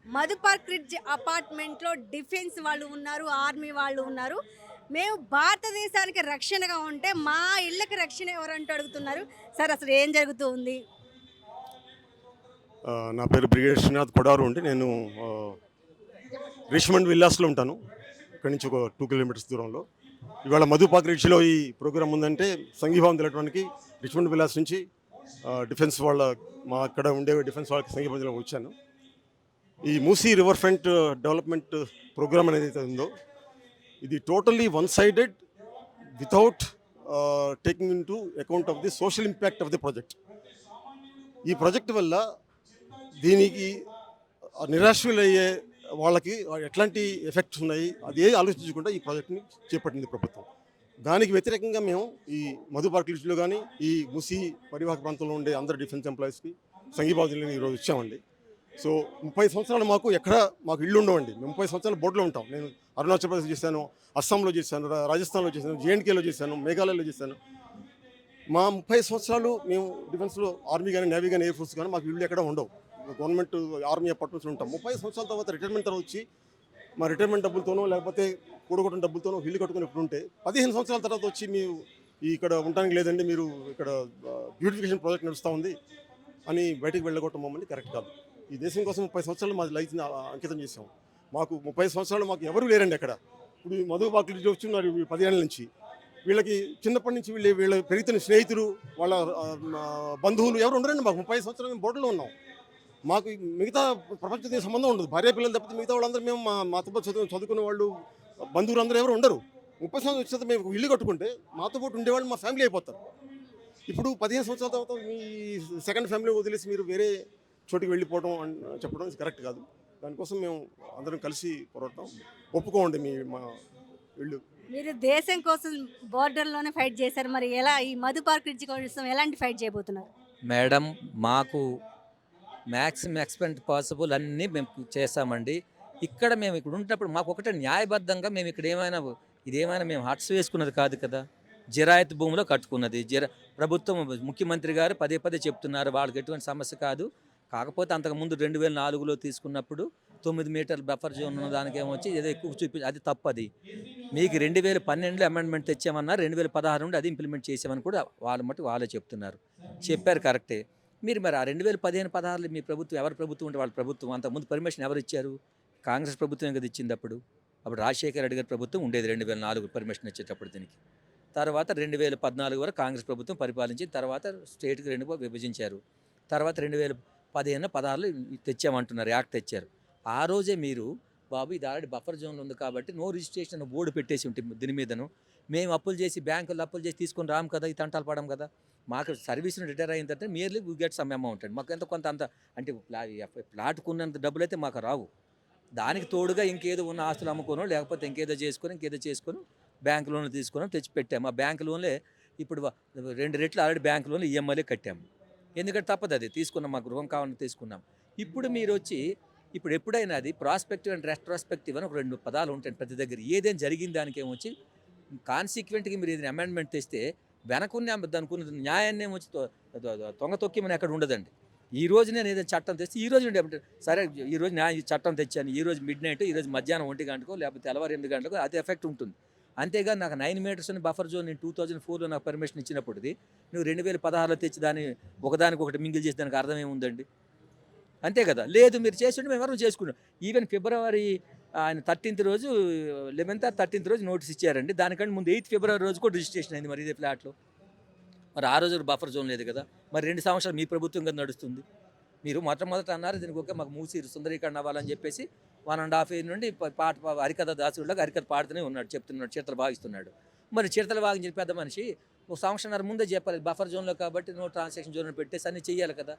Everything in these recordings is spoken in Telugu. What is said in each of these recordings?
మధుపార్క్ రిడ్జ్ అపార్ట్మెంట్లో డిఫెన్స్ వాళ్ళు ఉన్నారు, ఆర్మీ వాళ్ళు ఉన్నారు. మేము భారతదేశానికి రక్షణగా ఉంటే మా ఇళ్ళకి రక్షణ ఎవరంటూ అడుగుతున్నారు. సార్ అసలు ఏం జరుగుతూ ఉంది? నా పేరు బ్రిగేడ్ శ్రీనాథ్ కొడారు అండి. నేను రిష్మండ్ విల్లాస్లో ఉంటాను. ఇక్కడి నుంచి ఒక 2 కిలోమీటర్స్ దూరంలో. ఇవాళ మధుపాక్ రిడ్జ్లో ఈ ప్రోగ్రామ్ ఉందంటే సంఘీభావం తెలపడానికి రిష్మండ్ విల్లాస్ నుంచి డిఫెన్స్ వాళ్ళ మా అక్కడ ఉండే డిఫెన్స్ వాళ్ళకి సంఘీభావం తెలపడానికి వచ్చాను. ఈ Musi river front development program అనేది అయితే ఉందో ఇది totally one sided without taking into account of the social impact of the project. ఈ ప్రాజెక్ట్ వల్ల దీనికి నిరాశ్రులయ్యే వాళ్ళకి ఎట్లాంటి ఎఫెక్ట్స్ ఉన్నాయి అదే ఆలోచించకుండా ఈ ప్రాజెక్ట్ని చేపట్టింది ప్రభుత్వం. దానికి వ్యతిరేకంగా మేము ఈ మధుపార్క్ లిస్టులో కానీ ఈ మూసీ పరివాహక ప్రాంతంలో ఉండే అందరు డిఫెన్స్ ఎంప్లాయీస్కి సంఘీభావం ఈరోజు ఇచ్చామండి. సో 30 సంవత్సరాలు మాకు ఇల్లు ఉండవండి. మేము 30 సంవత్సరాలు బోర్డులో ఉంటాం. నేను అరుణాచల్ ప్రదేశ్ చేశాను, అస్సాంలో చేశాను, రాజస్థాన్లో చేశాను, జేఎండ్కేలో చేశాను, మేఘాలయలో చేశాను. మా 30 సంవత్సరాలు మేము డిఫెన్స్లో ఆర్మీ కానీ నేవీ కానీ ఎయిర్ ఫోర్స్ కానీ మాకు ఇల్లు ఎక్కడ ఉండవు. గవర్నమెంట్ ఆర్మీ అపార్ట్మెంట్స్లో ఉంటాం. 30 సంవత్సరాల తర్వాత రిటైర్మెంట్ తర్వాత వచ్చి మా రిటైర్మెంట్ డబ్బులతోనో లేకపోతే కూడగొట్టిన డబ్బులతోనో ఇల్లు కట్టుకుని ఇప్పుడు ఉంటే 15 సంవత్సరాల తర్వాత వచ్చి మీరు ఇక్కడ ఉండడానికి లేదండి, మీరు ఇక్కడ బ్యూటిఫికేషన్ ప్రాజెక్ట్ నడుస్తూ ఉంది అని బయటకు వెళ్ళగొట్టడం మమ్మల్ని కరెక్ట్ కాదు. ఈ దేశం కోసం 30 సంవత్సరాలు మా లైఫ్ని అంకితం చేసాం. మాకు 30 సంవత్సరాలు మాకు ఎవరు లేరండి అక్కడ. ఇప్పుడు మధుపాకులు వచ్చున్నారు 10 ఏళ్ళ నుంచి. వీళ్ళకి చిన్నప్పటి నుంచి వీళ్ళ పెరుగుతున్న స్నేహితులు వాళ్ళ బంధువులు ఎవరు ఉండరండి. మాకు 30 సంవత్సరాలు మేము బోర్డులో ఉన్నాం. మాకు మిగతా ప్రపంచంతో సంబంధం ఉండదు. భార్య పిల్లలు తప్పితే మిగతా వాళ్ళందరూ మేము మాతో పాటు చదువుకున్న వాళ్ళు బంధువులు అందరూ ఎవరు ఉండరు. 30 సంవత్సరాలు వచ్చిన మేము ఇల్లు కట్టుకుంటే మాతో పాటు ఉండేవాళ్ళు మా ఫ్యామిలీ అయిపోతారు. ఇప్పుడు 15 సంవత్సరాల తర్వాత మీ సెకండ్ ఫ్యామిలీ వదిలేసి మీరు వేరే చోటికి వెళ్ళిపోవడం చెప్పడం కరెక్ట్ కాదు. దానికోసం మేము అందరం కలిసి పోరాడతాం. ఒప్పుకోండి మా ఇల్లు. మీరు దేశం కోసం బోర్డర్‌లోనే ఫైట్ చేశారు. మరి ఎలా ఈ మధుపార్క్ రిడ్జ్ కోసం ఎలాంటి ఫైట్ చేయబోతున్నారు? మేడం, మాకు మ్యాక్సిమం ఎక్స్‌పెంట్ పాసిబుల్ అన్నీ మేము చేశామండి. మేము ఇక్కడ ఉంటున్నప్పుడు మాకు ఒకటే న్యాయబద్ధంగా మేము ఇక్కడ ఇదేమైనా మేము హట్స్ వేసుకున్నది కాదు కదా. జిరాయత్ భూమిలో కట్టుకున్నది. ప్రభుత్వం ముఖ్యమంత్రి గారు పదే పదే చెప్తున్నారు వాళ్ళకి ఎటువంటి సమస్య కాదు. కాకపోతే అంతకుముందు 2004లో తీసుకున్నప్పుడు 9 మీటర్ల బఫర్ జోన్ ఉన్న దానికి ఏమొచ్చి ఏదో ఎక్కువ అది తప్పది. మీకు 2012లో అమెండ్మెంట్ తెచ్చామన్నారు, 2016 నుండి అది ఇంప్లిమెంట్ చేసామని కూడా వాళ్ళే చెప్తున్నారు. చెప్పారు కరెక్టే. మీరు మరి ఆ 2015, 16 మీ ప్రభుత్వం ఎవరి ప్రభుత్వం ఉంటే వాళ్ళ ప్రభుత్వం. అంతకుముందు పర్మిషన్ ఎవరు ఇచ్చారు? కాంగ్రెస్ ప్రభుత్వం కదా ఇచ్చింది. అప్పుడు రాజశేఖర రెడ్డి గారి ప్రభుత్వం ఉండేది 2004 పర్మిషన్ ఇచ్చేటప్పుడు దీనికి. తర్వాత 2014 వరకు కాంగ్రెస్ ప్రభుత్వం పరిపాలించి తర్వాత స్టేట్కి 2 విభజించారు. తర్వాత 2015, 16లో తెచ్చామంటున్నారు, యాక్ట్ తెచ్చారు. ఆ రోజే మీరు బాబు ఇది ఆల్రెడీ బఫర్ జోన్లో ఉంది కాబట్టి నో రిజిస్ట్రేషన్ బోర్డు పెట్టేసి ఉంటే దీని మీదను మేము అప్పులు చేసి బ్యాంకుల్లో అప్పులు చేసి తీసుకొని రాము కదా, ఈ తంటాలు పడము కదా. మాకు సర్వీస్ని రిటైర్ అయిన తర్వాత merely we get some amount అండి. మాకు కొంత అంటే ప్లాట్కున్నంత డబ్బులు అయితే మాకు రావు. దానికి తోడుగా ఇంకేదో ఉన్న ఆస్తులు అమ్ముకోనో లేకపోతే ఇంకేదో చేసుకొని బ్యాంక్ లోన్లు తీసుకొని తెచ్చి పెట్టాము. ఆ బ్యాంక్ లోన్లే ఇప్పుడు 2 రెట్లు ఆల్రెడీ బ్యాంక్ లోన్లు ఈఎంఐలే కట్టాము. ఎందుకంటే తప్పదు, అది తీసుకున్నాం, మా గృహం కావాలని తీసుకున్నాం. ఇప్పుడు మీరు వచ్చి ఎప్పుడైనా అది ప్రాస్పెక్టివ్ అండ్ రెట్రోస్పెక్టివ్ అని ఒక 2 పదాలు ఉంటాయి ప్రతి దగ్గర. ఏదైనా జరిగిన దానికి ఏమొచ్చి కాన్సిక్వెంట్గా మీరు ఏదైనా అమెండ్మెంట్ తెస్తే వెనకున్న దానికి న్యాయాన్ని ఏమొచ్చి తొంగ తొక్కిమని ఎక్కడ ఉండదండి. ఈ రోజు నేను ఏదైనా చట్టం తెస్తే ఈ రోజు ఉండే సరే ఈ రోజు చట్టం తెచ్చాను, ఈ రోజు మిడ్-నైట్, ఈ రోజు మధ్యాహ్నం 1 గంటకో లేకపోతే తెల్లవారు 8 గంటకో అది ఎఫెక్ట్ ఉంటుంది. అంతేగాని నాకు 9 మీటర్స్ అని బఫర్ జోన్ నేను 2004లో నాకు పర్మిషన్ ఇచ్చినప్పుడుది నువ్వు 2016లో తెచ్చి దాన్ని ఒకదానికొకటి మింగిల్ చేసి దానికి అర్థం ఏముందండి? అంతే కదా. లేదు మీరు చేస్తుంటే మేము ఎవరు చేసుకున్నాం. ఈవెన్ ఫిబ్రవరి ఆయన 13th రోజు 11th or 13th రోజు నోటీస్ ఇచ్చారండి. దానికంటే ముందు 8th ఫిబ్రవరి రోజు కూడా రిజిస్ట్రేషన్ అయింది మరి ఇదే ఫ్లాట్లో. మరి ఆ రోజు బఫర్ జోన్ లేదు కదా. మరి 2 సంవత్సరాలు మీ ప్రభుత్వం కదా నడుస్తుంది. మీరు మొట్టమొదట అన్నారు దీనికి ఓకే మాకు మూసి సుందరీకరణ అవ్వాలని చెప్పేసి 1.5 year నుండి హరికథ దాసుడిలాగా హరికథ పాడుతూనే ఉన్నాడు, చెప్తున్నాడు, చిరతలు భావిస్తున్నాడు. మరి చిరతలు భాగించిన పెద్ద మనిషి 1 సంవత్సరంన్నర ముందే చెప్పాలి బఫర్ జోన్లో కాబట్టి నో ట్రాన్సాక్షన్ జోన్ పెట్టేసి అన్నీ చెయ్యాలి కదా.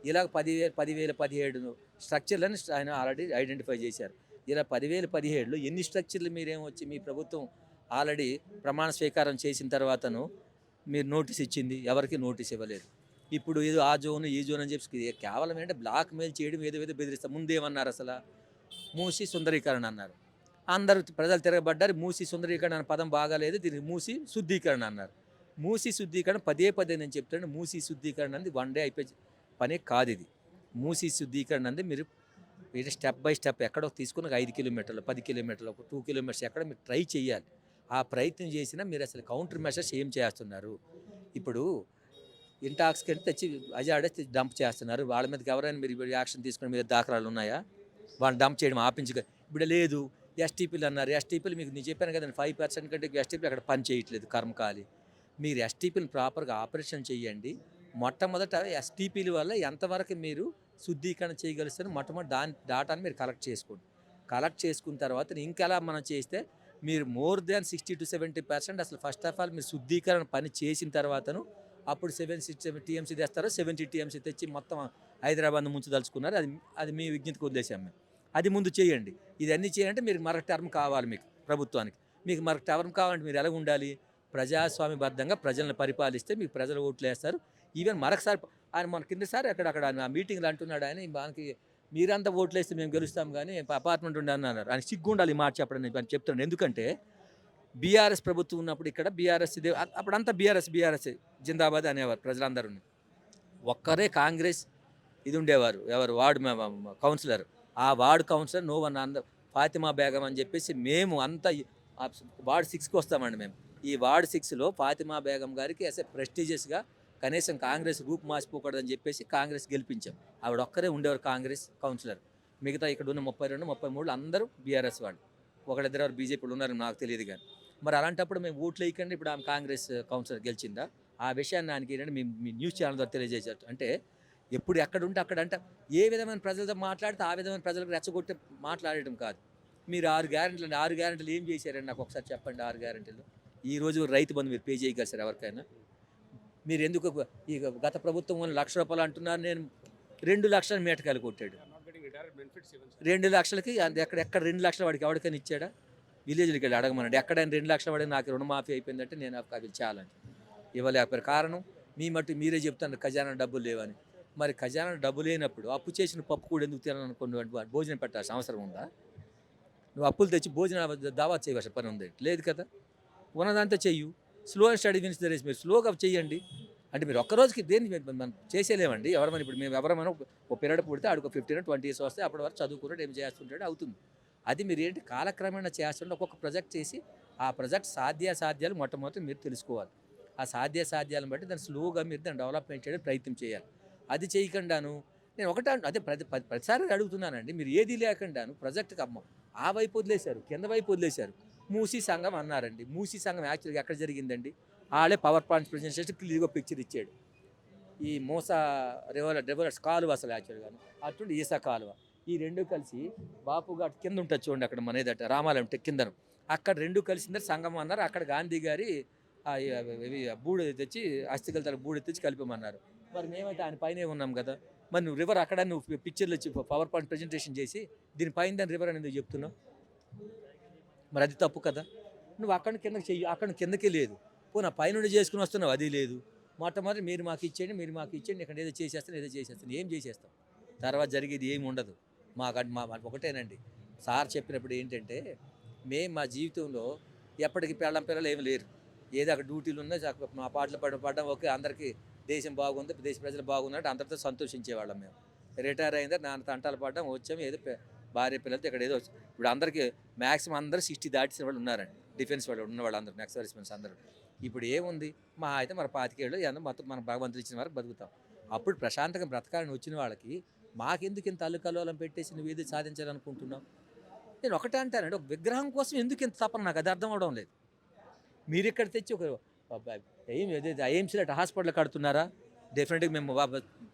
ఇలాగ 10,017 స్ట్రక్చర్లని ఆయన ఆల్రెడీ ఐడెంటిఫై చేశారు. ఇలా 10,017లో ఎన్ని స్ట్రక్చర్లు మీరేమొచ్చి మీ ప్రభుత్వం ఆల్రెడీ ప్రమాణ స్వీకారం చేసిన తర్వాతను మీరు నోటీస్ ఇచ్చింది? ఎవరికి నోటీస్ ఇవ్వలేదు. ఇప్పుడు ఏదో ఆ జోన్ ఈ జోన్ అని చెప్పి కేవలం ఏంటంటే బ్లాక్ మెయిల్ చేయడం, ఏదో బెదిరిస్తారు. ముందేమన్నారు అసలు? మూసి సుందరీకరణ అన్నారు. అందరూ ప్రజలు తిరగబడ్డారు. మూసి సుందరీకరణ అనే పదం బాగాలేదు, దీనికి మూసి శుద్ధీకరణ అన్నారు. మూసి శుద్ధీకరణ పదే నేను చెప్తాను. మూసి శుద్ధీకరణ అనేది 1 day అయిపోయి పనే కాదు. ఇది మూసి శుద్ధీకరణ అనేది మీరు మీరు స్టెప్ బై స్టెప్ ఎక్కడో తీసుకుని 5 కిలోమీటర్లు 10 కిలోమీటర్లు 2 కిలోమీటర్స్ ఎక్కడ మీరు ట్రై చేయాలి. ఆ ప్రయత్నం చేసినా మీరు అసలు కౌంటర్ మెషర్స్ ఏం చేస్తున్నారు. ఇప్పుడు ఇంటాక్సికెంట్ తెచ్చి అజాడే డంప్ చేస్తున్నారు. వాళ్ళ మీదకి ఎవరైనా మీరు యాక్షన్ తీసుకుని మీద దాఖలాలు ఉన్నాయా? వాళ్ళని డంప్ చేయడం ఆపించగా ఇప్పుడు లేదు. ఎస్టీపీలు అన్నారు. ఎస్టీపీలు మీకు నేను చెప్పాను కదండి 5% కంటే ఎస్టీపీలు అక్కడ పని చేయట్లేదు కర్మకాలి. మీరు ఎస్టీపీలు ప్రాపర్గా ఆపరేషన్ చేయండి. మొట్టమొదట ఎస్టీపీల వల్ల ఎంతవరకు మీరు శుద్ధీకరణ చేయగలుగుతారు మొట్టమొదటి దాని డాటాని మీరు కలెక్ట్ చేసుకోండి. కలెక్ట్ చేసుకున్న తర్వాత ఇంకెలా మనం చేస్తే మీరు మోర్ దాన్ 60 to 70% అసలు ఫస్ట్ ఆఫ్ ఆల్ మీరు శుద్ధీకరణ పని చేసిన తర్వాతను అప్పుడు 7 టీఎంసీ తెస్తారో 70 టీఎంసీ తెచ్చి మొత్తం హైదరాబాద్ ముంచదలుచుకున్నారు. అది మీ విజ్ఞతకు వదిలేసాం మేము. అది ముందు చేయండి. ఇదన్నీ చేయాలంటే మీరు మరొక టర్మ్ కావాలి మీకు ప్రభుత్వానికి. మీకు మరొక టర్మ్ కావాలంటే మీరు ఎలా ఉండాలి? ప్రజాస్వామ్యబద్ధంగా ప్రజలను పరిపాలిస్తే మీకు ప్రజలు ఓట్లు వేస్తారు. ఈవెన్ మరొకసారి ఆయన మన కిందసారి అక్కడ ఆ మీటింగ్లో అంటున్నాడు ఆయన మనకి మీరంతా ఓట్లు వేస్తే మేము గెలుస్తాం కానీ అపార్ట్మెంట్ ఉండి అన్నారు. ఆయన సిగ్గు ఉండాలి ఈ మాట చెప్పడం నేను చెప్తున్నాను. ఎందుకంటే బీఆర్ఎస్ ప్రభుత్వం ఉన్నప్పుడు ఇక్కడ బీఆర్ఎస్ ఇదే అప్పుడంతా బీఆర్ఎస్ జిందాబాద్ అనేవారు ప్రజలందరూ. ఒక్కరే కాంగ్రెస్ ఇది ఉండేవారు ఎవరు వార్డు కౌన్సిలర్. ఆ ward councillor no one Fatima Begum అని చెప్పేసి మేము అంతా వార్డు 6కి వస్తామండి మేము. ఈ వార్డు 6లో ఫాతిమా బేగం గారికి అసలు ప్రెస్టీజియస్గా కనీసం కాంగ్రెస్ రూపు మార్చిపోకూడదని చెప్పేసి కాంగ్రెస్ గెలిపించాం. ఆవిడ ఒక్కరే ఉండేవారు కాంగ్రెస్ కౌన్సిలర్. మిగతా ఇక్కడ ఉన్న 32, 33 అందరూ బీఆర్ఎస్ వాళ్ళు. ఒకళ్ళిద్దరు బీజేపీలు ఉన్నారని నాకు తెలియదు కానీ మరి అలాంటప్పుడు మేము ఓట్లు వేయకండి. ఇప్పుడు ఆమె కాంగ్రెస్ కౌన్సిలర్ గెలిచిందా? ఆ విషయాన్ని ఆయనకి ఏంటంటే మీ న్యూస్ ఛానల్ ద్వారా తెలియజేశారు. అంటే ఎప్పుడు ఎక్కడుంటే అక్కడ అంటే ఏ విధమైన ప్రజలతో మాట్లాడితే ఆ విధమైన ప్రజలకు రెచ్చగొట్టి మాట్లాడటం కాదు. మీరు 6 గ్యారెంటీలు ఏం చేశారండి నాకు ఒకసారి చెప్పండి. 6 గ్యారెంటీలు ఈరోజు రైతు బంధు మీరు పే చేయగలరు ఎవరికైనా? మీరు ఎందుకు ఈ గత ప్రభుత్వం ₹1,00,000 అంటున్నారు. నేను 2 లక్షల మేటకాయలు కొట్టాడు. 2 లక్షలకి ఎక్కడ 2 లక్షల వాడికి ఎవరికైనా ఇచ్చాడా? విలేజ్కి వెళ్ళి అడగమనండి. ఎక్కడైనా 2 లక్షల వాడికి నాకు రుణమాఫీ అయిపోయిందంటే నేను అవి చాలని ఇవ్వలేకపోయారు. కారణం మీ మట్టు మీరే చెప్తాను ఖజానా డబ్బులు లేవని. మరి ఖజానా డబ్బు లేనప్పుడు అప్పు చేసిన పప్పు కూడా ఎందుకు తినాలనుకుని భోజనం పెట్టాల్సిన అవసరం ఉందా? నువ్వు అప్పులు తెచ్చి భోజనం దావా చేయవలసిన పని ఉంది లేదు కదా. ఉన్నదంతా చెయ్యు. Slow and steady wins the race. మీరు స్లోగా చేయండి. అంటే మీరు ఒక్కరోజుకి దేన్ని మనం చేసేలేమండి. ఎవరమైనా ఇప్పుడు మేము ఎవరైనా ఒక పిల్లడు పుడితే ఆడికి 15 or 20 years వస్తే అప్పటి వరకు చదువుకున్నాడు ఏం చేస్తుంటాడు అవుతుంది. అది మీరు ఏంటి కాలక్రమేణా చేస్తుంటే ఒక్కొక్క ప్రాజెక్ట్ చేసి ఆ ప్రాజెక్ట్ సాధ్యాలు మొట్టమొదటి మీరు తెలుసుకోవాలి. ఆ సాధ్యాలను బట్టి దాన్ని స్లోగా మీరు దాన్ని డెవలప్మెంట్ చేయడానికి ప్రయత్నం చేయాలి. అది చేయకుండాను నేను ఒకటే అదే ప్రతిసారి అడుగుతున్నానండి. మీరు ఏది లేకుండాను ప్రాజెక్ట్కి ఆ వైపు వదిలేశారు, కింద వైపు వదిలేశారు. మూసీ సంఘం అన్నారండి. మూసీ సంఘం యాక్చువల్గా ఎక్కడ జరిగిందండి? ఆడే పవర్ పాయింట్ ప్రజెంట్ చేసి క్లియర్గా పిక్చర్ ఇచ్చాడు. ఈ మోసా రివర్స్ కాలువ అసలు యాక్చువల్గాను అటువంటి ఈసా కాలువ ఈ రెండు కలిసి బాపు ఘాట్ కింద ఉంటుంది చూడండి. అక్కడ మనదట రామాలయం కిందను అక్కడ రెండు కలిసిందని సంఘం అన్నారు. అక్కడ గాంధీ గారి బూడి తెచ్చి అస్థికలతో బూడి తెచ్చి కలిపమన్నారు. మరి మేమైతే ఆయన పైనే ఉన్నాం కదా. మరి నువ్వు రివర్ అక్కడ నువ్వు పిక్చర్లు వచ్చి పవర్ పాయింట్ ప్రజెంటేషన్ చేసి దీనిపైన దాని రివర్ అనేది చెప్తున్నావు. మరి అది తప్పు కదా. నువ్వు అక్కడ కిందకి చెయ్యి. అక్కడ కిందకి లేదు. పోనా పైనుండి చేసుకుని వస్తున్నావు అది లేదు. మొట్టమొదటి మీరు మాకు ఇచ్చేయండి ఇక్కడ ఏదో చేసేస్తాను ఏం చేసేస్తాం. తర్వాత జరిగేది ఏమి ఉండదు. మా ఒకటేనండి. సార్ చెప్పినప్పుడు ఏంటంటే మేము మా జీవితంలో ఎప్పటికీ పిల్లలు ఏమి లేరు. ఏదో అక్కడ డ్యూటీలు ఉన్నాయి మా పాటలు పడ్డం ఓకే అందరికీ దేశం బాగుంది దేశ ప్రజలు బాగున్నట్టు అందరితో సంతోషించేవాళ్ళం. మేము రిటైర్ అయిందా నాన్న తంటాలు పడ్డం వచ్చాము ఏదో భార్య పిల్లలతో ఇక్కడ ఏదో ఇప్పుడు అందరికీ మ్యాక్సిమం అందరూ 60 దాటిసిన వాళ్ళు ఉన్నారండి. డిఫెన్స్ వాళ్ళు ఉన్న వాళ్ళు అందరూ నెక్స్ట్ సర్వీస్మెన్స్ అందరూ. ఇప్పుడు ఏముంది మా అయితే మన 25 ఏళ్ళు ఏమన్నా మొత్తం మన భగవంతుడు ఇచ్చిన వరకు బతుకుతాం. అప్పుడు ప్రశాంతంగా బ్రతకాలని వచ్చిన వాళ్ళకి మాకెందుకు ఇంత అల్లుకల్లోలం పెట్టేసి నువ్వు ఏది సాధించాలనుకుంటున్నావు? నేను ఒకటే అంటానండి, ఒక విగ్రహం కోసం ఎందుకు ఇంత తపన నాకు అది అర్థం అవడం లేదు. మీరు ఇక్కడ తెచ్చి ఒక ఎయిమ్స్లో హాస్పిటల్ కడుతున్నారా? డెఫినెట్గా మేము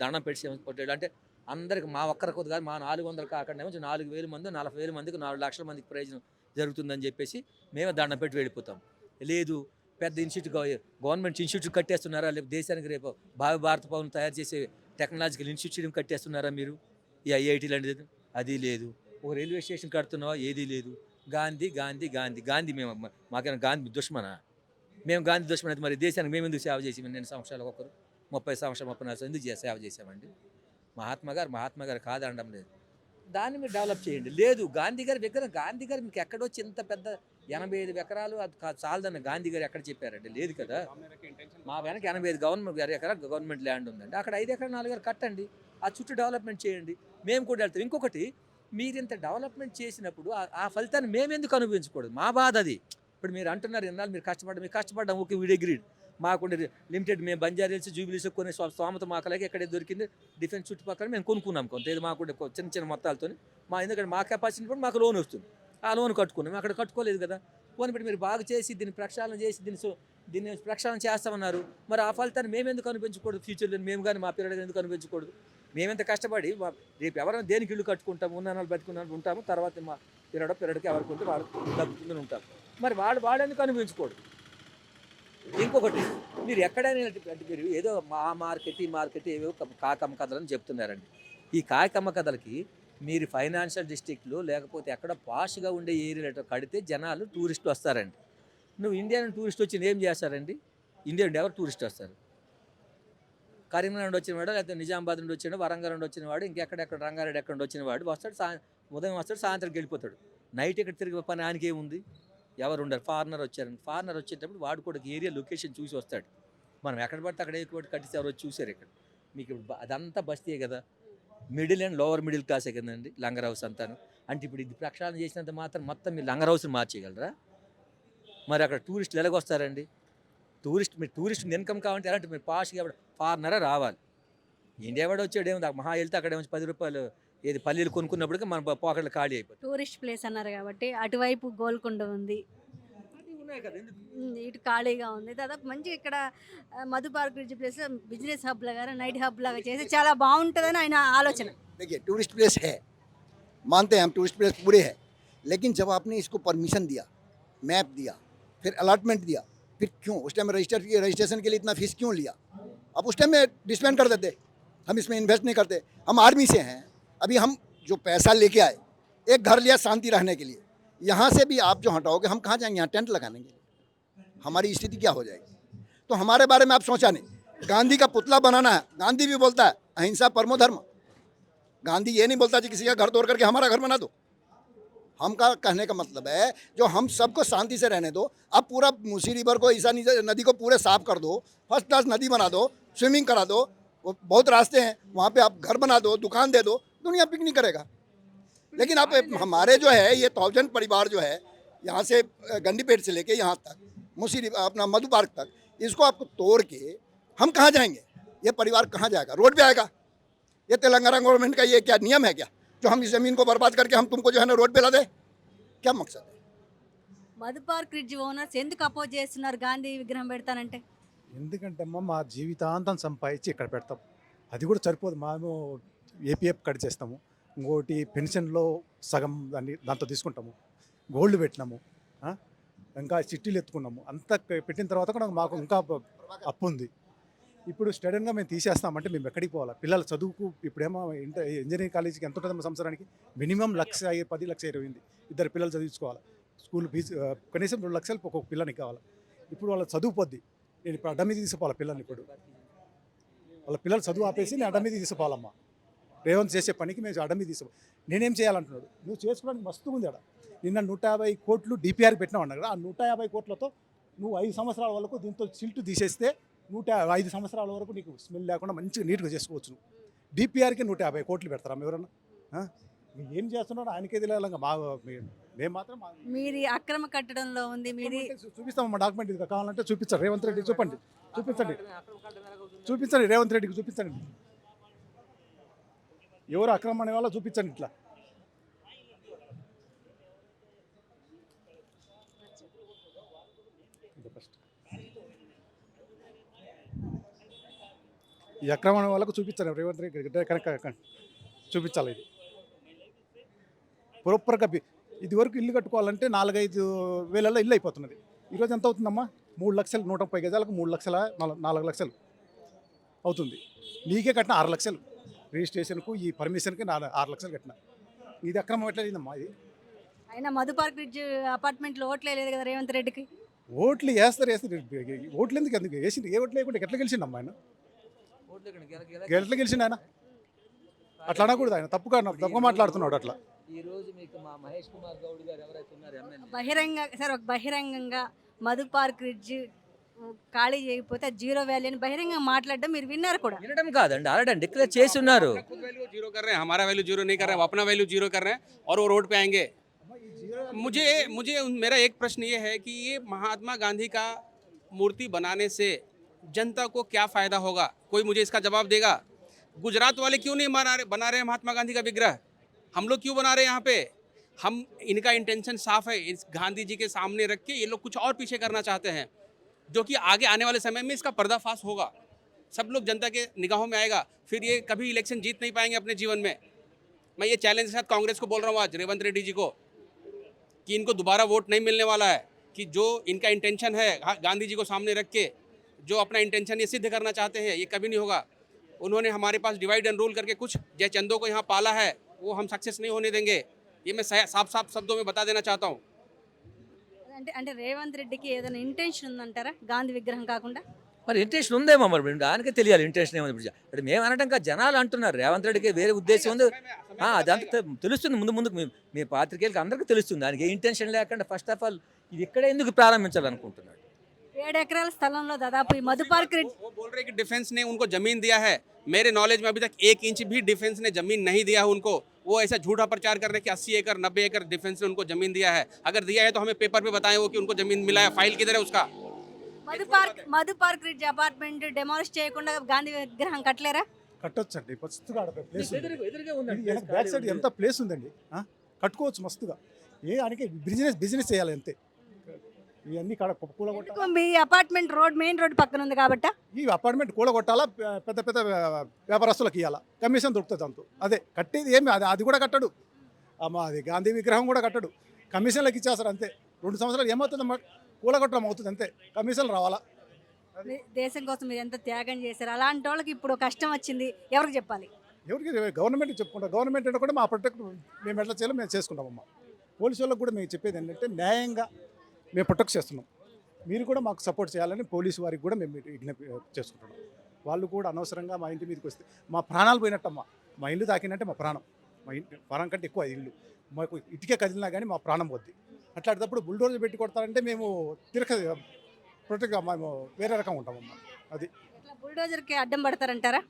దండం పెట్టి అంటే అందరికి మా ఒక్కరి కొద్ది కాదు మా 400 కాకుండా 4,000 మంది 40,000 మందికి 4 లక్షల మందికి ప్రయోజనం జరుగుతుందని చెప్పేసి మేమే దండం పెట్టి వెళ్ళిపోతాం. లేదు పెద్ద గవర్నమెంట్ ఇన్స్టిట్యూట్ కట్టేస్తున్నారా? లేకపోతే దేశానికి రేపు భారత పౌరులు తయారు చేసే టెక్నాలజికల్ ఇన్స్టిట్యూట్ కట్టేస్తున్నారా మీరు? ఈ ఐఐటీ లాంటిది అది లేదు. ఒక రైల్వే స్టేషన్ కడుతున్నావా? ఏదీ లేదు. గాంధీ మేము మాకైనా గాంధీ దుష్మనా? మేము గాంధీ దుష్మన్ అయితే మరి దేశానికి మేము ఎందుకు సేవ చేసి 2 సంవత్సరాలు ఒకరు 30 సంవత్సరాలు 34 ఎందుకు సేవ చేసామండి? మహాత్మా గారు కాదనడం లేదు. దాన్ని మీరు డెవలప్ చేయండి. లేదు గాంధీ గారి మీకు ఎక్కడొచ్చి ఇంత పెద్ద 85 ఎకరాలు అది చాలదన్న గాంధీ గారు ఎక్కడ చెప్పారండి? లేదు కదా. మా వెనక 85 ఎకరాలు గవర్నమెంట్ ల్యాండ్ ఉందండి. అక్కడ 5 ఎకరాలు 4 ఎకరాలు కట్టండి. ఆ చుట్టూ డెవలప్మెంట్ చేయండి. మేము కూడా వెళ్తాం. ఇంకొకటి మీరు ఇంత డెవలప్మెంట్ చేసినప్పుడు ఆ ఫలితాన్ని మేమెందుకు అనుభవించకూడదు? మా బాధ అది. ఇప్పుడు మీరు అంటున్నారు ఇన్నాళ్ళు మీరు కష్టపడ్డాం ఓకే వీడి గ్రీడ్ మాకుండే లిమిటెడ్ మేము బంజారా హిల్స్ జూబిలీస్ కొనే స్తోమత మాకలాగే ఎక్కడే దొరికింది డిఫెన్స్ చుట్టుపక్కల మేము కొనుక్కున్నాం కొంత ఇది మాకుండే చిన్న చిన్న మొత్తాలతో ఎందుకంటే మా కెపాసిటీ కూడా మాకు లోన్ వస్తుంది ఆ లోన్ కట్టుకున్నాం అక్కడ కట్టుకోలేదు కదా. పోనీ పెట్టి మీరు బాగా చేసి దీన్ని ప్రక్షాళన చేసి దీన్ని ప్రక్షాళన చేస్తామన్నారు. మరి ఆ ఫలితాన్ని మేము ఎందుకు అనిపించకూడదు? ఫ్యూచర్లో మేము కానీ మా పిల్లలు ఎందుకు అనిపించకూడదు? మేమెంత కష్టపడి రేపు ఎవరైనా దేనికి ఇల్లు కట్టుకుంటాము ఉన్నాళ్ళు బతుకున్నాళ్ళు ఉంటాము తర్వాత మా పిల్లడికి ఎవరికి ఉంటే వాళ్ళు దక్కుతుందని ఉంటారు. మరి వాడు ఎందుకు అనిపించకూడదు? ఇంకొకటి మీరు ఎక్కడైనా అంటే మీరు ఏదో మా మార్కెట్ ఈ మార్కెట్ ఏవో కాకమ్మ కథలని చెప్తున్నారండి. ఈ కాకమ్మ కథలకి మీరు ఫైనాన్షియల్ డిస్ట్రిక్ట్లో లేకపోతే ఎక్కడ పాష్గా ఉండే ఏరియాలో కడితే జనాలు టూరిస్టులు వస్తారండి. నువ్వు ఇండియన్ టూరిస్ట్ వచ్చి ఏం చేస్తారండి? ఇండియా నుండి ఎవరు టూరిస్ట్ వస్తారు? కరీంనగర్ నుండి వచ్చినవాడు లేకపోతే నిజామాబాద్ నుండి వచ్చిన వరంగల్ నుండి వచ్చినవాడు ఇంకెక్కడెక్కడ రంగారెడ్డి ఎక్కడ నుండి వచ్చినవాడు వస్తాడు ఉదయం వస్తాడు సాయంత్రం వెళ్ళిపోతాడు. నైట్ ఇక్కడ తిరిగి పని ఆయనకి ఏముంది? ఎవరు ఉండరు. ఫారినర్ వచ్చేటప్పుడు వాడు కూడా ఏరియా లొకేషన్ చూసి వస్తాడు. మనం ఎక్కడ పడితే అక్కడ ఎక్కువ కట్టిస్తే ఎవరు చూసారు ఇక్కడ మీకు ఇప్పుడు అదంతా బస్తీయే కదా. మిడిల్ అండ్ లోవర్ మిడిల్ క్లాసే కదండి లంగర్ హౌస్ అంతాను. అంటే ఇప్పుడు ఇది ప్రక్షాళన చేసినంత మాత్రం మొత్తం మీరు లంగర్ హౌస్ని మార్చేయగలరా? మరి అక్కడ టూరిస్టులు ఎలాగొస్తారండి? మీరు టూరిస్ట్ ఇన్కమ్ కావాలంటే ఎలాంటి మీరు పాష్గా ఫారినరే రావాలి. ఇండియా వాడు వచ్చాడు ఏమో మహా వెళ్తే అక్కడ ఏమో 10 రూపాయలు ఏది పల్లీలు కొనుక్కున్నప్పటికీ మన పాకెట్లు ఖాళీ అయిపోతుంది. టూరిస్ట్ ప్లేస్ అన్నారు కాబట్టి అటువైపు గోల్కొండ ఉంది, ఉన్నాయి కదా ఎందుకు? ఇటు ఖాళీగా ఉంది. దాదాపు మంచిగా ఇక్కడ Madhu park bridge place business hub లాగా నైట్ హబ్ లాగా చేసి చాలా బాగుంటుందని ఆయన ఆలోచన. देखिए टूरिस्ट प्लेस है, मानते हैं हम टूरिस्ट प्लेस पूरे है, लेकिन जब आपने इसको परमिशन दिया, मैप दिया, फिर अलॉटमेंट दिया, फिर क्यों उस टाइम रजिस्ट्रेशन के लिए इतना फीस क्यों लिया? अब उस टाइम में डिस्पेंड कर देते, हम इसमें इन्वेस्ट नहीं करते. हम आर्मी से हैं, अभी हम जो पैसा लेके आए एक घर लिया शांति रहने के लिए, यहाँ से भी आप जो हटाओगे हम कहाँ जाएंगे? यहाँ टेंट लगाने के लिए हमारी स्थिति क्या हो जाएगी? तो हमारे बारे में आप सोचा नहीं. गांधी का पुतला बनाना है, गांधी भी बोलता है अहिंसा परमो धर्म. गांधी ये नहीं बोलता कि किसी का घर तोड़ करके हमारा घर बना दो. हम का कहने का मतलब है जो हम सबको शांति से रहने दो. अब पूरा मूसी रिवर को ईसा नदी को पूरे साफ कर दो, फर्स्ट क्लास नदी बना दो, स्विमिंग करा दो, वो बहुत रास्ते हैं वहाँ पे आप घर बना दो, दुकान दे दो, दुनिया पिकनिक करेगा. लेकिन आप हमारे जो है ये 1000 परिवार जो है यहाँ से गंडीपेट से लेके यहाँ तक मूसी अपना मधु पार्क तक, इसको आपको तोड़ के हम कहाँ जाएंगे? ये परिवार कहाँ जाएगा? रोड पे आएगा? ये तेलंगाना गवर्नमेंट का ये क्या नियम है क्या जो हम इस ज़मीन को बर्बाद करके हम तुमको जो है ना रोड पे ला दे? क्या मकसद है? మధు పార్క్ బ్రిడ్జ్ ఓనర్స్ ఎందుకు అపోజ్ చేస్తున్నారు గాంధీ విగ్రహం పెడతానంటే? ఎందుకంటే అమ్మ మా జీవితాంతం సంపాదించి ఇక్కడ పెడతాం, అది కూడా సరిపోదు. మేము ఏపీఎఫ్ కట్ చేస్తాము, ఇంకోటి పెన్షన్లో సగం దాంతో తీసుకుంటాము, గోల్డ్ పెట్టినాము, ఇంకా చిట్టీలు ఎత్తుకున్నాము. అంతా పెట్టిన తర్వాత కూడా మాకు ఇంకా అప్పు ఉంది. ఇప్పుడు స్టడన్గా మేము తీసేస్తామంటే మేము ఎక్కడికి పోవాలి? పిల్లల చదువుకు ఇప్పుడేమో ఇంజనీరింగ్ కాలేజీకి ఎంత ఉంటుందమ్మా సంవత్సరానికి? మినిమం 1,10,000 1,20,000 ఇద్దరు పిల్లలు చదివించుకోవాలి. స్కూల్ ఫీజు కనీసం 2 లక్షలు ఒక్కొక్క పిల్లనికి కావాలి. ఇప్పుడు వాళ్ళ చదువు పొద్ది నేను ఇప్పుడు అడ్డ మీద తీసుకోవాలి పిల్లల్ని. ఇప్పుడు వాళ్ళ పిల్లలు చదువు ఆపేసి నేను అడ్డ మీద తీసుకోవాలమ్మా. రేవంత్ చేసే పనికి మేము అడ్డ మీద తీసుకోవాలి. నేనేం చేయాలంటున్నాడు? నువ్వు చేసుకోవడానికి మస్తు ఉంది అక్కడ. నిన్న 150 కోట్లు డిపిఆర్ పెట్టినావు అన్నా కదా, ఆ 150 కోట్లతో నువ్వు 5 సంవత్సరాల వరకు దీంతో సిల్ట్ తీసేస్తే 105 సంవత్సరాల వరకు నీకు స్మెల్ లేకుండా మంచిగా నీట్గా చేసుకోవచ్చు. డిపిఆర్కి 150 కోట్లు పెడతారా ఎవరన్నా? ఏం చేస్తున్నాడు ఆయనకే తెలియాలి. మేము మాత్రం మీది అక్రమ కట్టడంలో ఉంది. మీది చూపిస్తామమ్మా డాక్యుమెంట్. ఇది కావాలంటే చూపించారు రేవంత్ రెడ్డి, చూపించండి రేవంత్ రెడ్డికి చూపించండి. ఎవరు అక్రమం అనే వాళ్ళ చూపించండి. ఇట్లా ఈ అక్రమణ వాళ్ళకు చూపించాలి రేవంత్ రెడ్డి కనుక చూపించాలి. ఇది ప్రాపర్గా ఇది వరకు ఇల్లు కట్టుకోవాలంటే 4-5 వేలలో ఇల్లు అయిపోతున్నది. ఈరోజు ఎంత అవుతుందమ్మా? 3 లక్షలు 130 గజాలకు 4 లక్షలు అవుతుంది. నీకే కట్టిన 6 లక్షలు రిజిస్ట్రేషన్కు ఈ పర్మిషన్కి 6 లక్షలు కట్టిన. ఇది అక్రమం ఎట్లా అయిందమ్మా? ఇది అయినా మధు పార్క్ బ్రిడ్జ్ అపార్ట్మెంట్లో ఓట్లే లేదు కదా రేవంత్ రెడ్డికి. ఓట్లు వేస్తారు. ఓట్లు ఎందుకు వేసింది? ఏ ఓట్లు లేకుండా ఎట్లా గెలిచిండమ్మా ఆయన? ఎట్లా గెలిచిండు ఆయన? అట్లా అనకూడదు. ఆయన తప్పుగా మాట్లాడుతున్నాడు అట్లా. ఈ రోజు మీకు మా మహేష్ కుమార్ గౌడ్ గారు ఎవరైతే ఉన్నారు ఎమ్మెల్యే బహిరంగంగా మధు పార్క్ బ్రిడ్జ్ ఖాళీ చేయకపోతే అది జీరో వాల్యూ అని బహిరంగ మాట్లాడడం మీరు విన్నారు కూడా. వినడం కాదండి, ఆల్రెడీ డిక్లేర్ చేసి ఉన్నారు. अपना खुद वैल्यू जीरो कर रहे हैं, हमारा वैल्यू जीरो नहीं कर रहे हैं, वो अपना वैल्यू जीरो कर रहे हैं और वो रोड पे आएंगे। मुझे मुझे मेरा एक प्रश्न ये है कि ये महात्मा गांधी का मूर्ति बनाने से जनता को क्या फायदा होगा? कोई मुझे इसका जवाब देगा? गुजरात वाले क्यों नहीं बना रहे हैं महात्मा गांधी का विग्रह? हम लोग क्यों बना रहे हैं यहाँ पे? हम इनका इंटेंशन साफ है, इस गांधी जी के सामने रख के ये लोग कुछ और पीछे करना चाहते हैं, जो कि आगे आने वाले समय में इसका पर्दाफाश होगा, सब लोग जनता के निगाहों में आएगा, फिर ये कभी इलेक्शन जीत नहीं पाएंगे अपने जीवन में। मैं ये चैलेंज के साथ कांग्रेस को बोल रहा हूँ आज, रेवंत रेड्डी जी को, कि इनको दोबारा वोट नहीं मिलने वाला है, कि जो इनका इंटेंशन है गांधी जी को सामने रख के जो अपना इंटेंशन ये सिद्ध करना चाहते हैं, ये कभी नहीं होगा। उन्होंने हमारे पास डिवाइड एंड रूल करके कुछ जयचंदों को यहाँ पाला है, वो हम सक्सेस नहीं होने देंगे। ये मैं साफ साफ शब्दों में बता देना चाहता हूँ। అంటే అంటే రేవంత్ రెడ్డికి ఏదైనా ఇంటెన్షన్ ఉందంటారా గాంధీ విగ్రహం కాకుండా? మరి ఇంటెన్షన్ ఉందేమో, మరి దానికే తెలియాలి ఇంటెన్షన్ ఏముంది. ఇప్పుడు మేము అనడం కాదు, జనాలు అంటున్నారు రేవంత్ రెడ్డికి వేరే ఉద్దేశం ఉంది. అదంతా తెలుస్తుంది ముందు ముందుకు మీ పాత్రికేయులకి అందరికీ తెలుస్తుంది. దానికి ఏ ఇంటెన్షన్ లేకుండా ఫస్ట్ ఆఫ్ ఆల్ ఇది ఇక్కడే ఎందుకు ప్రారంభించాలనుకుంటున్నాడు. 7 ఎకరాల స్థలంలో దాదాపు ఈ మధు పార్క్ वो बोल रहे कि डिफेंस ने उनको जमीन दिया है, मेरे नॉलेज में अभी तक 1 इंच भी डिफेंस ने जमीन नहीं दिया है उनको। वो ऐसा झूठा प्रचार कर रहे हैं कि 80 एकड़ 90 एकड़ डिफेंस ने उनको जमीन दिया है। अगर दिया है तो हमें पेपर पे बताएं वो कि उनको जमीन मिला है, फाइल किधर है उसका? Madhu park ridge apartment demolish చేయకుండా గాంధీ విగ్రహం కట్టలేరా? కట్టొచ్చండి, మస్తుగా ఆడ ప్లేస్ ఉంది. ఎదురుగా ఉందండి, ఇది వెనక బ్యాక్ సైడ్ ఎంత ప్లేస్ ఉందండి, కట్టుకోవచ్చు మస్తుగా. ఆయనకి బిజినెస్ చేయాలి అంతే. ఇవన్నీ కాడ కూలగొట్టాలి. ఎందుకు మీ అపార్ట్మెంట్ మెయిన్ రోడ్ పక్కన ఉంది కాబట్టి ఈ అపార్ట్మెంట్ కూలగొట్టాలా, పెద్ద పెద్ద వ్యాపారస్తులకు ఇవ్వాలా, కమిషన్ దొరుకుతుంది అంతు. అదే కట్టేది ఏమి అది కూడా కట్టడు. అది గాంధీ విగ్రహం కూడా కట్టడు, కమిషన్లకు ఇచ్చేస్తారు అంతే. 2 సంవత్సరాలు ఏమవుతుందమ్మా, కూలగొట్టడం అవుతుంది అంతే, కమిషన్లు రావాలా. దేశం కోసం మీరు ఎంత త్యాగం చేశారు. అలాంటి వాళ్ళకి ఇప్పుడు కష్టం వచ్చింది, ఎవరికి చెప్పాలి? ఎవరికి గవర్నమెంట్కి చెప్పుకుంటాం. గవర్నమెంట్ అంటే కూడా మా ప్రొటెక్ట్ మేము ఎట్లా చేయాలో మేము చేసుకుంటామమ్మా. పోలీసు వాళ్ళకి కూడా మేము చెప్పేది ఏంటంటే న్యాయంగా మేము ప్రొటెక్ట్ చేస్తున్నాం, మీరు కూడా మాకు సపోర్ట్ చేయాలని పోలీసు వారికి కూడా మేము విజ్ఞప్తి చేసుకుంటున్నాం. వాళ్ళు కూడా అనవసరంగా మా ఇంటి మీదకి వస్తే మా ప్రాణాలు పోయినట్టమ్మా. మా ఇల్లు తాకినంటే మా ప్రాణం, మా ఇంటి ప్రాణం కంటే ఎక్కువ ఇల్లు. మాకు ఇటుకే కదిలినా కానీ మా ప్రాణం పోద్ది. అట్లాంటప్పుడు బుల్డోజర్ పెట్టి కొడతారంటే మేము ప్రొటెక్ట్గా మేము వేరే రకంగా ఉంటామమ్మా. అది బుల్డోజర్కి అడ్డం పడతారంటారా?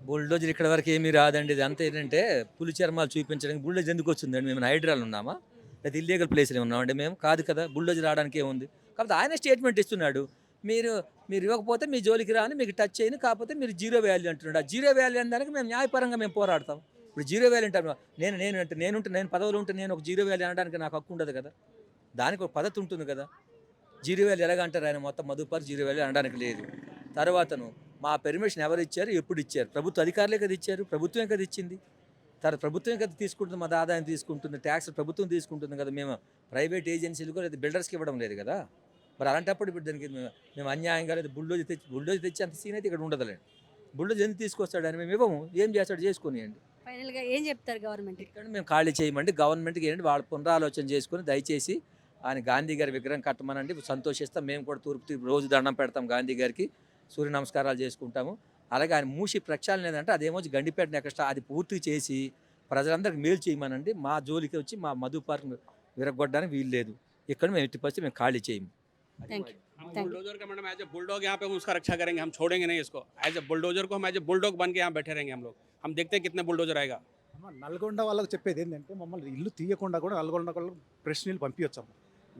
బుల్డోజర్ ఇక్కడ వరకు ఏమీ రాదండి. ఇది అంతా ఏంటంటే పులి చర్మాలు చూపించడానికి బుల్డోజర్ ఎందుకు వచ్చిందండి? మేము హైడ్రాలు ఉన్నామా, లేదా ఇల్లీగల్ ప్లేస్లో ఉన్నామండి? మేము కాదు కదా, బుల్డోజర్ రావడానికి ఏముంది. కాబట్టి ఆయన స్టేట్మెంట్ ఇస్తున్నాడు, మీరు ఇవ్వకపోతే మీ జోలికి రాని, మీకు టచ్ చేయని, కాకపోతే మీరు జీరో వాల్యూ అంటున్నాడు. ఆ జీరో వాల్యూ అనే దానికి మేము న్యాయపరంగా మేము పోరాడతాం. ఇప్పుడు జీరో వాల్యూ అంటాను, నేను పదవులు ఉంటే నేను ఒక జీరో వాల్యూ అనడానికి నాకు హక్కు ఉండదు కదా, దానికి ఒక పద్ధతి ఉంటుంది కదా. జీరో వాల్యూ ఎలాగ అంటారు? ఆయన మొత్తం మధు పార్క్ జీరో వాల్యూ అనడానికి లేదు. తర్వాతను మా పెర్మిషన్ ఎవరు ఇచ్చారు, ఎప్పుడు ఇచ్చారు? ప్రభుత్వ అధికారులే కదా ఇచ్చారు, ప్రభుత్వమే కదా ఇచ్చింది. తర్వాత ప్రభుత్వమే కదా తీసుకుంటుంది, మా ఆదాయం తీసుకుంటుంది, ట్యాక్స్ ప్రభుత్వం తీసుకుంటుంది కదా. మేము ప్రైవేట్ ఏజెన్సీలకు లేదా బిల్డర్స్కి ఇవ్వడం లేదు కదా. మరి అలాంటప్పుడు ఇప్పుడు దానికి మేము అన్యాయంగా లేదా బుల్డోజర్ తెచ్చి అంత సీన్ అయితే ఇక్కడ ఉండదులేండి. బుల్డోజర్ ఎందుకు తీసుకొస్తాడు అని మేము ఇవ్వము, ఏం చేస్తాడు చేసుకునియండి. ఫైనల్గా ఏం చెప్తారు గవర్నమెంట్? ఇక్కడ మేము ఖాళీ చేయమండి. గవర్నమెంట్కి ఏంటంటే వాళ్ళు పునరాలోచన చేసుకుని దయచేసి ఆయన గాంధీ గారి విగ్రహం కట్టమనండి, సంతోషిస్తాం. మేము కూడా తూర్పు రోజు దండం పెడతాం గాంధీ గారికి, సూర్య నమస్కారాలు చేసుకుంటాము. అలాగే ఆయన మూసి ప్రక్షాళన లేదంటే అదేమో గండిపేట నెక్స్ట్ అది పూర్తి చేసి ప్రజలందరికీ మేలు చేయమనండి. మా జోలికి వచ్చి మా మధు పార్క్ విరగొట్టడానికి వీలు లేదు. ఇక్కడ మేము ఎట్టి పరిస్థితి మేము ఖాళీ చేయము. Thank you. हम बुलडोजर का मैडम एज ए बुलडॉग यहाँ पे हम उसका रक्षा करेंगे, हम छोड़ेंगे नहीं इसको। एज ए बुलडोजर को हम एज ए बुलडॉग बन के यहाँ बैठे रहेंगे हम लोग। हम देखते हैं कितने बुलडोजर आएगा। అమ్మ నల్గొండ వాళ్ళకి చెప్పేది ఏంటంటే మమ్మల్ని ఇల్లు తీయకుండా కూడా నల్గొండ వాళ్ళకి ప్రశ్నలు పంపించొచ్చాము.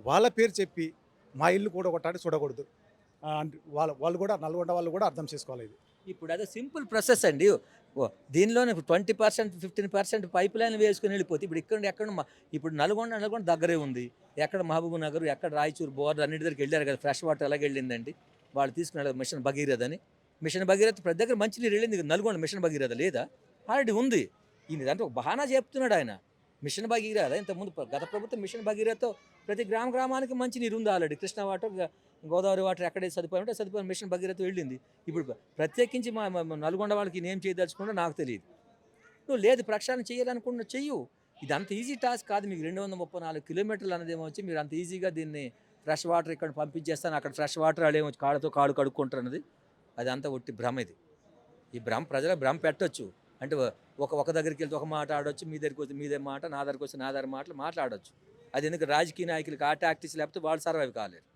వాళ్ళ పేరు చెప్పి మా ఇల్లు కూడా కొట్టాడి చూడకూడదు. వాళ్ళు కూడా నల్గొండ వాళ్ళు కూడా అర్థం చేసుకోవాలి. ఇది ఇప్పుడు అదే సింపుల్ ప్రాసెస్ అండి. దీనిలోనే 20% 15% పైప్ లైన్ వేసుకుని వెళ్ళిపోతే ఇప్పుడు ఎక్కడ ఇప్పుడు నల్గొండ దగ్గరే ఉంది. ఎక్కడ మహబూబ్ నగర్, ఎక్కడ రాయచూరు బోర్డర్ అన్నిటి దగ్గరికి వెళ్ళారు కదా. ఫ్రెష్ వాటర్ ఎలాగ వెళ్ళిందండి? వాళ్ళు తీసుకున్నారు మిషన్ భగీరథ అని. మిషన్ భగీరథ ప్రతి దగ్గర మంచినీరు వెళ్ళింది. నల్గొండ మిషన్ భగీరథ లేదా? ఆల్రెడీ ఉంది. ఈయన దాంట్లో ఒక బహానా చెప్తున్నాడు ఆయన. మిషన్ భగీరథ ఇంతకుముందు గత ప్రభుత్వం మిషన్ భగీరథతో ప్రతి గ్రామానికి మంచినీరు ఉంది already. Krishna water, Godavari water ఎక్కడైతే సదుపాయం ఉంటే సదుపాయం మిషన్ భగీరథ వెళ్ళింది. ఇప్పుడు ప్రత్యేకించి మా నల్గొండ వాళ్ళకి ఏం చేయదలుచుకుంటో నాకు తెలియదు. నువ్వు లేదు ప్రక్షాళన చేయాలనుకున్నా చెయ్యు. ఇది అంత ఈజీ టాస్క్ కాదు. మీకు 234 కిలోమీటర్లు అన్నదేమో వచ్చి మీరు అంత ఈజీగా దీన్ని ఫ్రెష్ వాటర్ ఇక్కడ పంపించేస్తాను, అక్కడ ఫ్రెష్ వాటర్ అదేమో కాళ్ళతో కాళ్ళు కడుక్కుంటారు అన్నది అది అంతా ఒట్టి భ్రమ. ఈ భ్రమ ప్రజల భ్రమ పెట్టొచ్చు అంటే ఒక దగ్గరికి వెళ్తే ఒక మాట ఆడొచ్చు, మీ దగ్గరికి వస్తే మీదే మాట, నా దగ్గరికి వస్తే నా దగ్గర మాటలు మాట్లాడొచ్చు. అది ఎందుకు రాజకీయ నాయకులకి ఆ టాక్టిక్స్ లేకపోతే వాళ్ళు సర్వైవ్ కాలేరు.